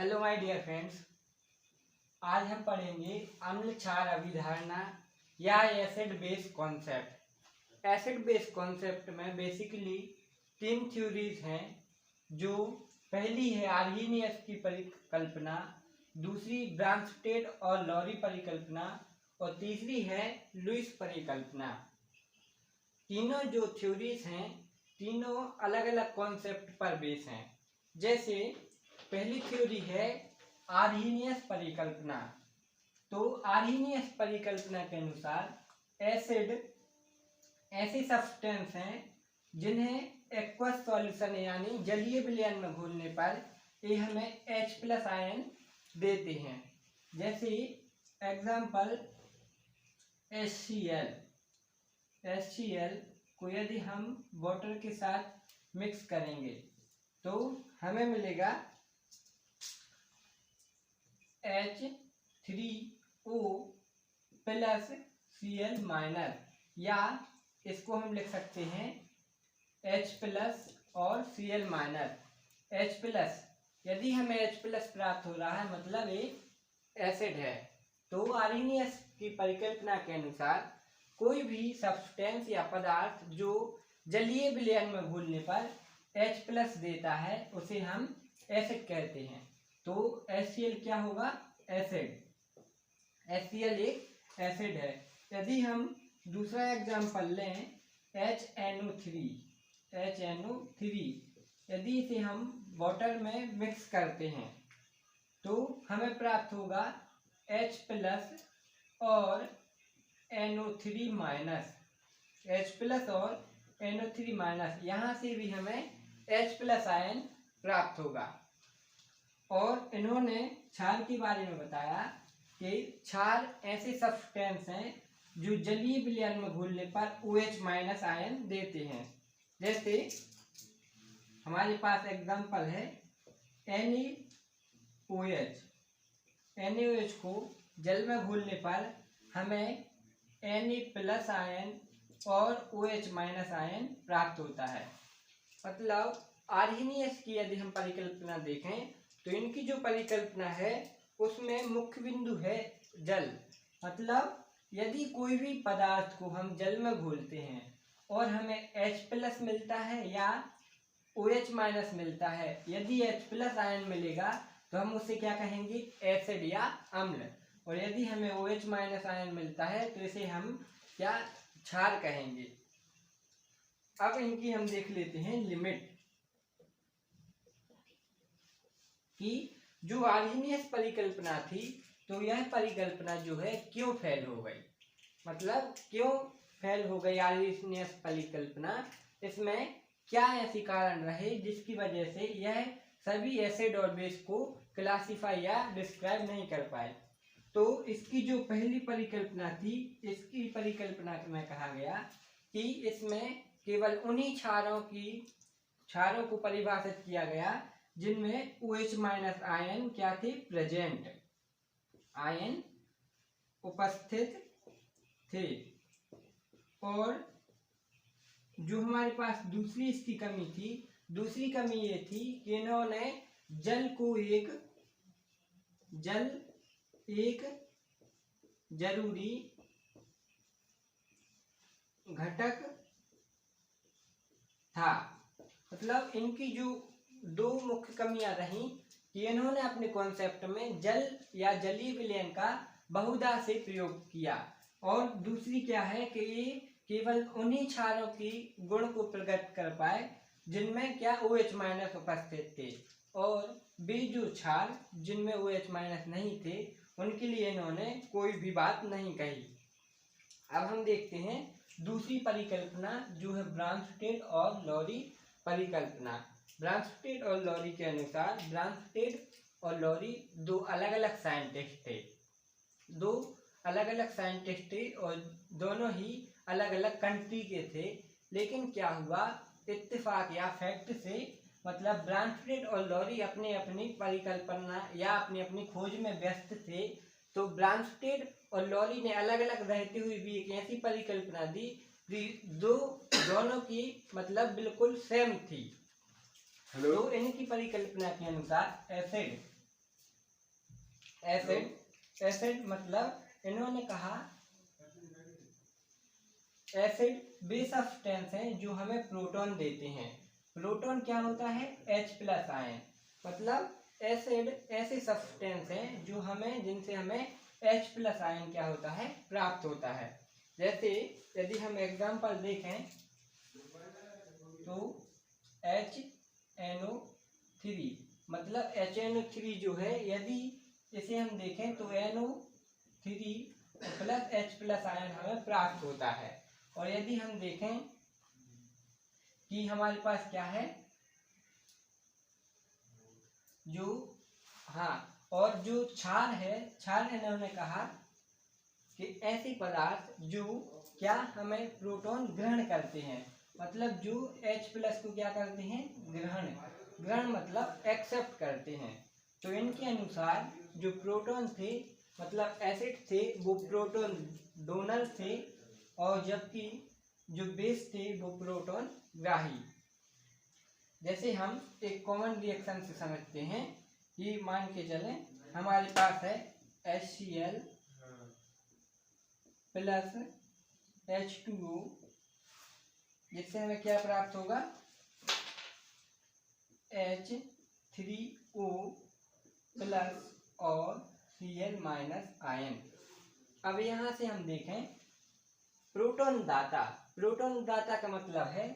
Hello my dear friends. आज हम पढ़ेंगे अम्ल क्षार अभिधारणा या acid base concept. Acid base concept में बेसिकली तीन थ्योरीज हैं। जो पहली है आर्हीनियस की परिकल्पना, दूसरी ब्रांस्टेड और लॉरी परिकल्पना और तीसरी है लुईस परिकल्पना। तीनों जो थ्योरीज हैं तीनों अलग अलग कॉन्सेप्ट पर बेस हैं। जैसे पहली थ्योरी है आर्हीनियस परिकल्पना। तो आर्हीनियस परिकल्पना के अनुसार एसिड ऐसे सब्सटेंस हैं जिन्हें एक्वस सॉल्यूशन यानी जलीय विलयन में घोलने पर ये हमें H+ आयन देते हैं। जैसे एग्जाम्पल HCl को यदि हम वाटर के साथ मिक्स करेंगे तो हमें मिलेगा H3O+Cl-, या इसको हम लिख सकते हैं H+ और Cl-। H+ यदि हमें H+ प्राप्त हो रहा है मतलब ये एसिड है। तो आर्हीनियस की परिकल्पना के अनुसार कोई भी सब्सटेंस या पदार्थ जो जलीय विलयन में घुलने पर H+ देता है उसे हम एसिड कहते हैं। तो HCl क्या होगा? एसिड। HCl एक एसिड है। यदि हम दूसरा एग्जाम्पल लें HNO3, यदि इसे हम वाटर में मिक्स करते हैं तो हमें प्राप्त होगा H+ और NO3-। H+ और NO3-, यहाँ से भी हमें H+ आयन प्राप्त होगा। और इन्होंने क्षार के बारे में बताया कि क्षार ऐसे सब्सटेंस हैं जो जलीय विलयन में घुलने पर OH- आयन देते हैं। जैसे हमारे पास एग्जाम्पल है NaOH को जल में घुलने पर हमें Na+ आयन और OH- आयन प्राप्त होता है। मतलब आर्हीनियस की यदि हम परिकल्पना देखें तो इनकी जो परिकल्पना है उसमें मुख्य बिंदु है जल। मतलब यदि कोई भी पदार्थ को हम जल में घोलते हैं और हमें H+ मिलता है या OH- मिलता है, यदि H+ आयन मिलेगा तो हम उसे क्या कहेंगे? एसिड या अम्ल। और यदि हमें OH- आयन मिलता है तो इसे हम क्या? क्षार कहेंगे। अब इनकी हम देख लेते हैं लिमिट कि जो आर्हीनियस परिकल्पना थी तो यह परिकल्पना जो है क्यों फेल हो गई। मतलब क्यों फेल हो गई आर्हीनियस परिकल्पना, इसमें क्या ऐसे कारण रहे जिसकी वजह से यह सभी एसिड और बेस को क्लासिफाई या डिस्क्राइब नहीं कर पाए। तो इसकी जो पहली परिकल्पना थी, इसकी परिकल्पना में कहा गया कि इसमें केवल उन्हीं क्षारों को परिभाषित किया गया जिनमें OH- आयन क्या थे? प्रेजेंट आयन उपस्थित थे। और जो हमारे पास दूसरी इसकी कमी थी, दूसरी कमी ये थी कि इन्होंने जल एक जरूरी घटक था। मतलब इनकी जो दो मुख्य कमियां रही कि इन्होंने अपने कॉन्सेप्ट में जल या जलीय विलयन का बहुधा से प्रयोग किया। और दूसरी क्या है कि ये केवल उन्हीं क्षारों की गुण को प्रकट कर पाए जिनमें क्या? OH- उपस्थित थे। और वे जो क्षार जिनमें OH- नहीं थे उनके लिए इन्होंने कोई भी बात नहीं कही। अब हम देखते हैं दूसरी परिकल्पना जो है ब्रांस्टेड और लॉरी परिकल्पना। ब्रांस्टेड और लॉरी के अनुसार ब्रांस्टेड और लॉरी दो अलग अलग साइंटिस्ट थे और दोनों ही अलग अलग कंट्री के थे। लेकिन क्या हुआ? इत्तेफाक या फैक्ट से, मतलब ब्रांस्टेड और लॉरी अपनी अपनी परिकल्पना या अपनी अपनी खोज में व्यस्त थे। तो ब्रांस्टेड और लॉरी ने अलग अलग रहते हुए भी एक ऐसी परिकल्पना दी दोनों की मतलब बिल्कुल सेम थी। तो इनकी परिकल्पना के अनुसार एसिड एसिड एसिड मतलब इन्होंने कहा एसिड वे सब्सटेंस हैं जो हमें प्रोटॉन देते हैं। प्रोटॉन क्या होता है? H+ ion. मतलब एसिड ऐसे सब्सटेंस हैं जो हमें जिनसे हमें H+ आयन क्या होता है? प्राप्त होता है। जैसे यदि हम एग्जांपल देखें तो HNO3 मतलब HNO3 जो है, यदि इसे हम देखें तो NO3 + H+ आयन हमें प्राप्त होता है। और यदि हम देखें कि हमारे पास क्या है जो और जो क्षार है, क्षार इन्होंने कहा कि ऐसे पदार्थ जो क्या हमें प्रोटॉन ग्रहण करते हैं, मतलब जो H+ को क्या करते हैं? ग्रहण मतलब एक्सेप्ट करते हैं। तो इनके अनुसार जो प्रोटॉन थे मतलब एसिड थे वो प्रोटॉन डोनर थे, और जबकि जो बेस थे वो प्रोटॉन ग्राही। जैसे हम एक कॉमन रिएक्शन से समझते हैं कि मान के चलें हमारे पास है HCl + H2O, जिससे हमें क्या प्राप्त होगा? H3O+ और Cl- आयन। अब यहाँ से हम देखें प्रोटॉन दाता का मतलब है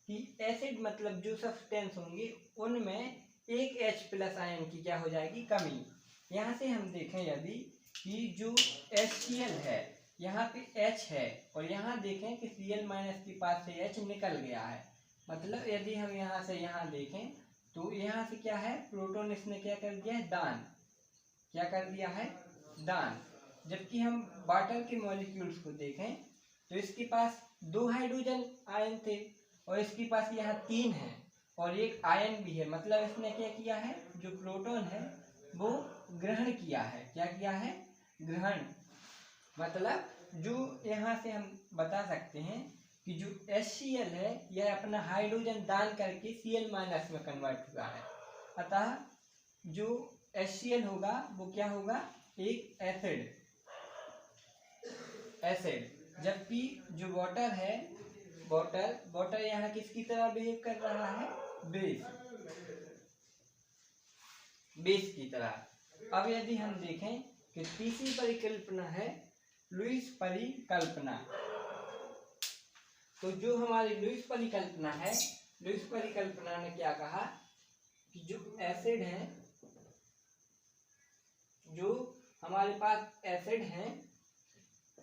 कि एसिड मतलब जो सब्सटेंस होंगे उनमें एक H+ आयन की क्या हो जाएगी? कमी। यहाँ से हम देखें यदि कि जो HCl है यहाँ पे H है, और यहाँ देखें कि Cl- के पास से H निकल गया है, मतलब यदि हम यहाँ से यहाँ देखें तो यहाँ से क्या है? प्रोटॉन इसने क्या कर दिया है? दान। क्या कर दिया है? दान। जबकि हम वाटर के मॉलिक्यूल्स को देखें तो इसके पास 2 हाइड्रोजन आयन थे और इसके पास यहाँ 3 है और एक आयन भी है, मतलब इसने क्या किया है? जो प्रोटॉन है वो ग्रहण किया है। क्या किया है? ग्रहण। मतलब जो यहाँ से हम बता सकते हैं कि जो HCl है यह अपना हाइड्रोजन दान करके Cl- में कन्वर्ट हुआ है। अतः जो HCl होगा वो क्या होगा? एक एसिड। जबकि जो वाटर है, वाटर यहाँ किसकी तरह बिहेव कर रहा है? बेस की तरह। अब यदि हम देखें कि तीसरी परिकल्पना है लुईस परिकल्पना। तो जो हमारी लुईस परिकल्पना है, लुईस परिकल्पना ने क्या कहा कि जो एसिड है, जो हमारे पास एसिड हैं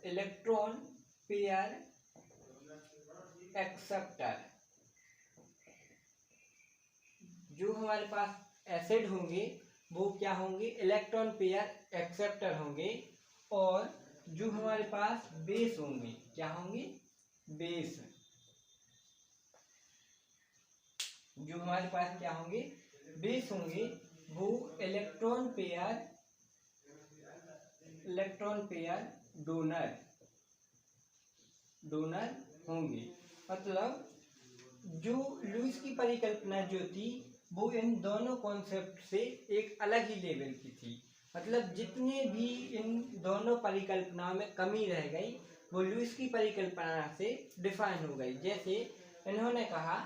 इलेक्ट्रॉन पेयर एक्सेप्टर, जो हमारे पास एसिड होंगे वो क्या होंगे? इलेक्ट्रॉन पेयर एक्सेप्टर होंगे। और जो हमारे पास बेस होंगे क्या होंगे? बेस। जो हमारे पास क्या होंगे? बेस होंगे, वो इलेक्ट्रॉन पेयर डोनर होंगे। मतलब जो लुईस की परिकल्पना जो थी वो इन दोनों कॉन्सेप्ट से एक अलग ही लेवल की थी। मतलब जितने भी इन दोनों परिकल्पनाओं में कमी रह गई वो लुईस की परिकल्पना से डिफाइन हो गई। जैसे इन्होंने कहा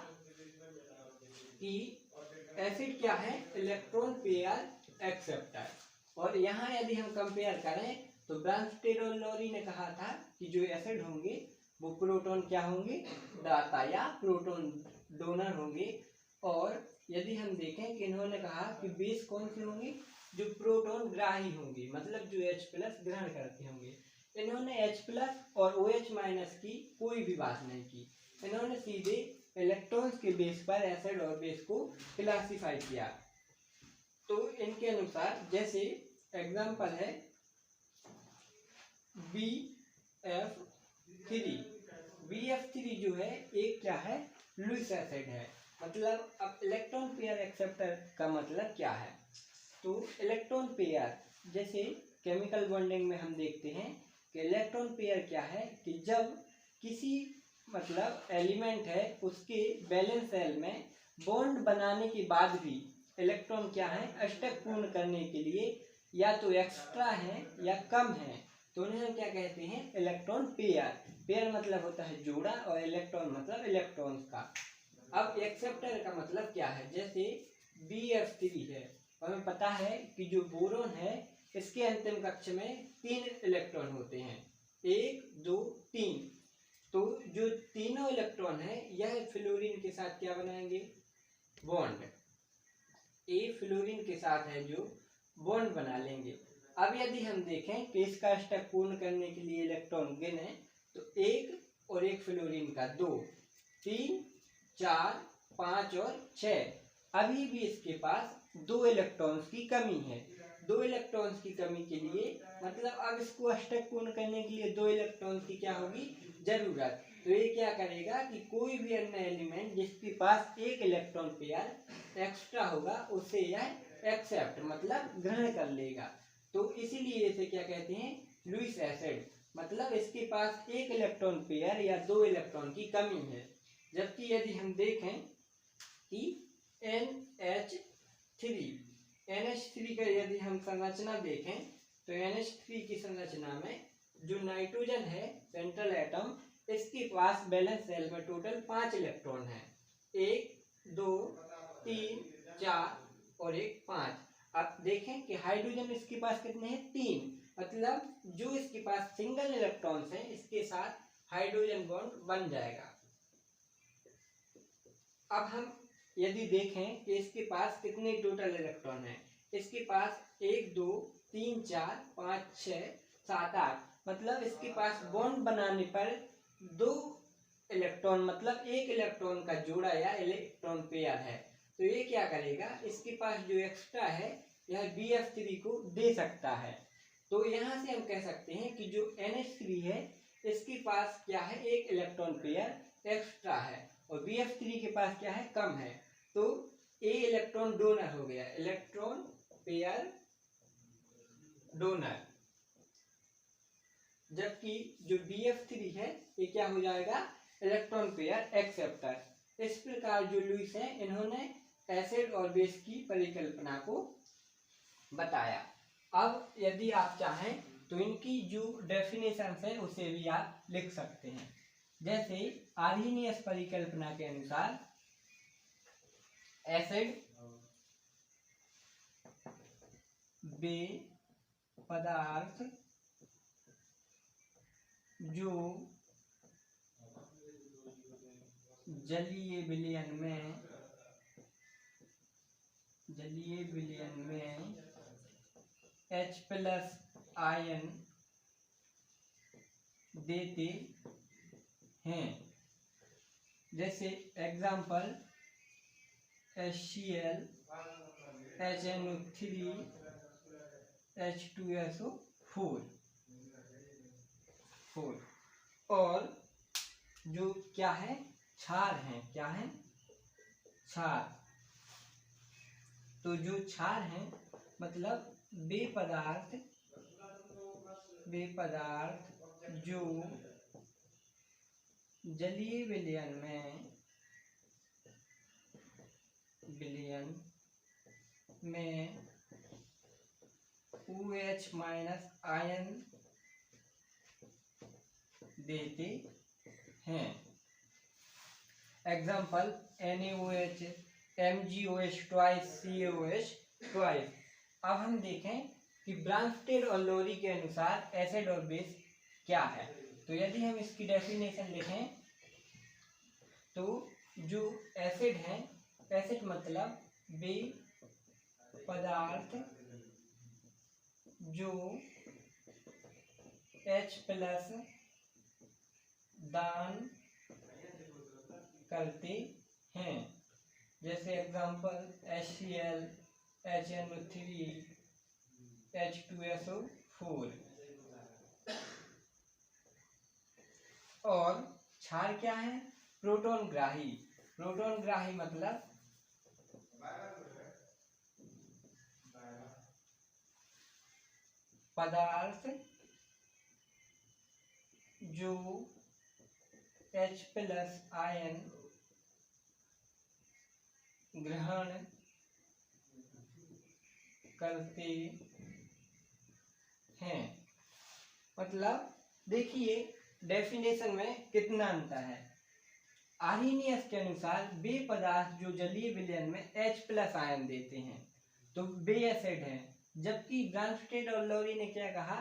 कि एसिड क्या है? Electron pair acceptor. और यहाँ यदि हम कंपेयर करें तो ब्रांस्टेरोलोरी ने कहा था कि जो एसिड होंगे वो प्रोटॉन क्या होंगे? दाता या प्रोटॉन डोनर होंगे। और यदि हम देखें कि इन्होंने कहा कि बेस कौन से होंगे? जो प्रोटॉन ग्राही होंगे, मतलब जो H+ ग्रहण करते होंगे। इन्होंने H+ और OH- की कोई भी बात नहीं की, इन्होंने सीधे इलेक्ट्रॉन्स के बेस पर एसिड और बेस को क्लासिफाई किया। तो इनके अनुसार जैसे एग्जांपल है BF3 जो है एक क्या है? लुईस एसिड है। मतलब अब इलेक्ट्रॉन पेयर एक्सेप्टर का मतलब क्या है? तो इलेक्ट्रॉन पेयर जैसे केमिकल बॉन्डिंग में हम देखते हैं कि इलेक्ट्रॉन पेयर क्या है कि जब किसी मतलब एलिमेंट है उसके वैलेंस शेल में बॉन्ड बनाने के बाद भी इलेक्ट्रॉन क्या है? अष्टक पूर्ण करने के लिए या तो एक्स्ट्रा है या कम है तो उन्हें हम क्या कहते हैं, इलेक्ट्रॉन पेयर। पेयर मतलब होता है जोड़ा और इलेक्ट्रॉन मतलब इलेक्ट्रॉन्स का। अब एक्सेप्टर का मतलब क्या है, जैसे BF3 है और हमें पता है कि जो बोरोन है इसके अंतिम कक्ष में 3 इलेक्ट्रॉन होते हैं, 1 2 3। तो जो तीनों इलेक्ट्रॉन है यह फ्लोरीन के साथ क्या बनाएंगे, बॉन्ड। ए फ्लोरीन के साथ है जो बॉन्ड बना लेंगे। अब यदि हम देखें कि इसका स्टेप पूर्ण करने के लिए इलेक्ट्रॉन गिने तो 1 और 1 फ्लोरीन का 2, 3 4 5 और 6। अभी भी इसके पास 2 इलेक्ट्रॉन्स की कमी है। 2 इलेक्ट्रॉन्स की कमी के लिए मतलब अब इसको स्टेप पूर्ण करने के लिए 2 इलेक्ट्रॉन्स की क्या होगी, जरूरत। तो ये क्या करेगा कि कोई भी अन्य एलिमेंट जिसके पास एक इलेक्ट्रॉन पेयर एक्स्ट्रा होगा उसे यह एक्सेप्ट मतलब ग्रहण कर लेगा। तो इसीलिए इसे क्या कहते हैं, लुईस एसिड। मतलब इसके पास एक इलेक्ट्रॉन पेयर या 2 इलेक्ट्रॉन की कमी है। जबकि यदि हम देखें कि NH3 का यदि हम संरचना देखें तो NH3 की संरचना में जो नाइट्रोजन है सेंट्रल एटम, इसके पास बैलेंस सेल में टोटल 5 इलेक्ट्रॉन है, 1 2 3 4 और 1 5। अब देखें कि हाइड्रोजन इसके पास कितने हैं, 3। मतलब जो इसके पास सिंगल इलेक्ट्रॉन्स हैं इसके साथ हाइड्रोजन बॉन्ड बन जाएगा। अब हम यदि देखें कि इसके पास कितने टोटल इलेक्ट्रॉन हैं, इसके पास 1 2 3 4 5 6 7 8। मतलब इसके पास बॉन्ड बनाने पर 2 इलेक्ट्रॉन मतलब एक इलेक्ट्रॉन का जोड़ा या इलेक्ट्रॉन पेयर है। तो ये क्या करेगा, इसके पास जो एक्स्ट्रा है यह BF3 को दे सकता है। तो यहाँ से हम कह सकते हैं कि जो NH3 है इसके पास क्या है, एक इलेक्ट्रॉन पेयर एक्स्ट्रा है और BF3 के पास क्या है, कम है। तो ए इलेक्ट्रॉन डोनर हो गया, इलेक्ट्रॉन पेयर डोनर। जबकि जो BF3 है ये क्या हो जाएगा, इलेक्ट्रॉन पेयर एक्सेप्टर। इस प्रकार जो लुईस है इन्होंने एसिड और बेस की परिकल्पना को बताया। अब यदि आप चाहें तो इनकी जो डेफिनेशन है उसे भी आप लिख सकते हैं। जैसे आर्हीनियस परिकल्पना के अनुसार एसिड वे पदार्थ जो जलीय विलयन में H+ आयन देते हैं। जैसे एग्जाम्पल HCl, HNO3, H2SO4। और जो क्या है, क्षार हैं, क्या है, क्षार। तो जो क्षार हैं मतलब वे पदार्थ जो जलीय विलयन में OH- आयन देते हैं। Example NaOH, MgOH twice, CaOH twice। अब हम देखें कि ब्रांस्टेड और लोरी के अनुसार एसिड और बेस क्या है। तो यदि हम इसकी डेफिनेशन लिखें तो जो एसिड है, एसिड मतलब वे पदार्थ जो H+ दान करते हैं। जैसे एग्जाम्पल HCl, HNO3, H2SO4। और क्षार क्या है, प्रोटॉन ग्राही मतलब पदार्थ जो H+ आयन ग्रहण करते हैं। मतलब देखिए डेफिनेशन में कितना अंतर है। आर्हेनियस के अनुसार वे पदार्थ जो जलीय विलयन में H+ आयन देते हैं तो वे एसिड हैं, जबकि ब्रांस्टेड और लॉरी ने क्या कहा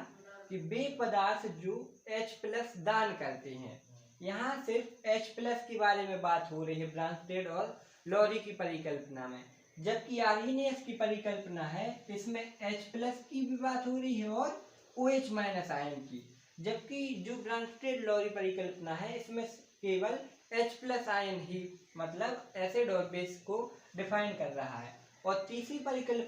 कि वे पदार्थ जो H+ दान करते हैं। यहाँ सिर्फ H+ के बारे में बात हो रही है ब्रांस्टेड और लॉरी की परिकल्पना में, जबकि आर्हेनियस की परिकल्पना है इसमें H+ की भी बात हो रही है और OH- आयन की, जबकि जो ब्रांस्टेड लॉरी परिकल्पना है इसमें केवल H+ आयन ही मतलब एसिड और बेस को डिफाइन कर रहा है। और तीसरी परिकल्पना